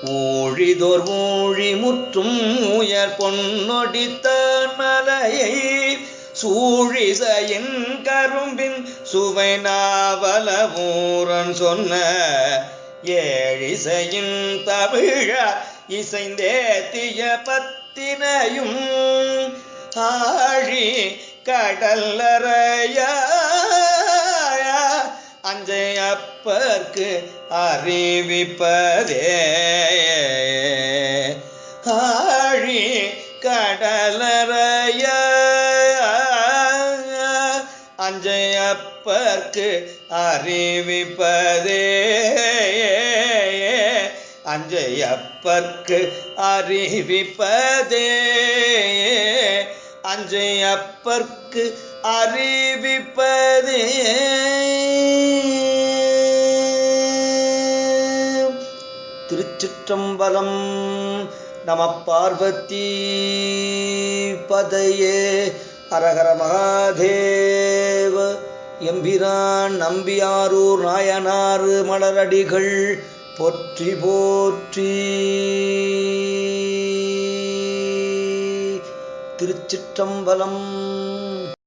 ஊழிதோர் ஊழி முற்றும் உயர் பொன்னொடித்தான் மலையை சூழிசையின் கரும்பின் சுவை நாவல ஊரன் சொன்ன ஏழிசையின் தமிழார் இசைந்தேத்திய பத்தினையும் ஆழி கடல்லறைய அஞ்சையப்பர்க்கு அறிவிப்பதே ஆழி கடலறைய அஞ்சையப்பர்க்கு அறிவிப்பதே அஞ்சையப்பர்க்கு அறிவிப்பதே அஞ்சையப்பர்க்கு அறிவிப்பதே. திருச்சிற்றம்பலம். நம பார்வதி பதையே. ஹரஹர மகாதேவ. எம்பிரான் நம்பியாரூர் நாயனார் மலரடிகள் போற்றி போற்றி. திருச்சிற்றம்பலம்.